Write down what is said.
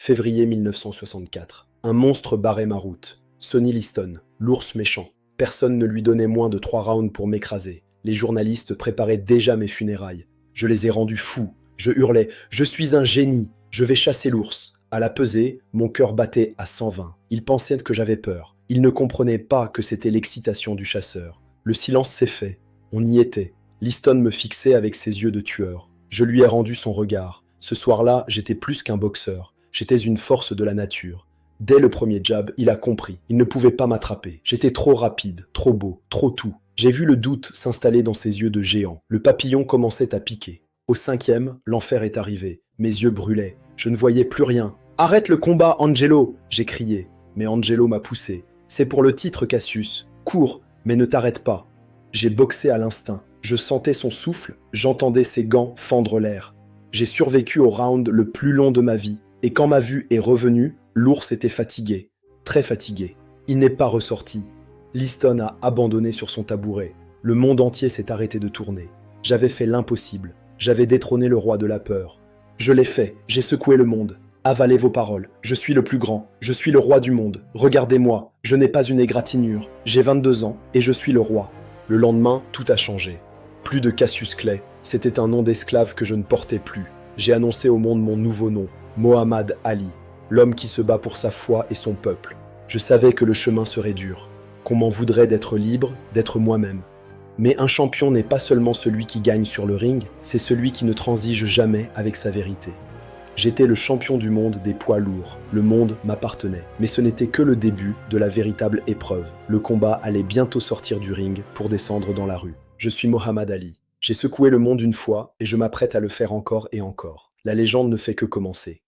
Février 1964. Un monstre barrait ma route. Sonny Liston, l'ours méchant. Personne ne lui donnait moins de 3 rounds pour m'écraser. Les journalistes préparaient déjà mes funérailles. Je les ai rendus fous. Je hurlais « Je suis un génie. Je vais chasser l'ours ». À la pesée, mon cœur battait à 120. Ils pensaient que j'avais peur. Ils ne comprenaient pas que c'était l'excitation du chasseur. Le silence s'est fait. On y était. Liston me fixait avec ses yeux de tueur. Je lui ai rendu son regard. Ce soir-là, j'étais plus qu'un boxeur. J'étais une force de la nature. Dès le premier jab, il a compris. Il ne pouvait pas m'attraper. J'étais trop rapide, trop beau, trop tout. J'ai vu le doute s'installer dans ses yeux de géant. Le papillon commençait à piquer. Au 5e, l'enfer est arrivé. Mes yeux brûlaient. Je ne voyais plus rien. « Arrête le combat, Angelo !» j'ai crié. Mais Angelo m'a poussé. « C'est pour le titre, Cassius. Cours, mais ne t'arrête pas. » J'ai boxé à l'instinct. Je sentais son souffle, j'entendais ses gants fendre l'air. J'ai survécu au round le plus long de ma vie. Et quand ma vue est revenue, l'ours était fatigué. Très fatigué. Il n'est pas ressorti. Liston a abandonné sur son tabouret. Le monde entier s'est arrêté de tourner. J'avais fait l'impossible. J'avais détrôné le roi de la peur. Je l'ai fait. J'ai secoué le monde. Avalez vos paroles. Je suis le plus grand. Je suis le roi du monde. Regardez-moi. Je n'ai pas une égratignure. J'ai 22 ans et je suis le roi. Le lendemain, tout a changé. Plus de Cassius Clay. C'était un nom d'esclave que je ne portais plus. J'ai annoncé au monde mon nouveau nom. Mohammad Ali. L'homme qui se bat pour sa foi et son peuple. Je savais que le chemin serait dur. Qu'on m'en voudrait d'être libre, d'être moi-même. Mais un champion n'est pas seulement celui qui gagne sur le ring, c'est celui qui ne transige jamais avec sa vérité. J'étais le champion du monde des poids lourds. Le monde m'appartenait. Mais ce n'était que le début de la véritable épreuve. Le combat allait bientôt sortir du ring pour descendre dans la rue. Je suis Mohammad Ali. J'ai secoué le monde une fois et je m'apprête à le faire encore et encore. La légende ne fait que commencer.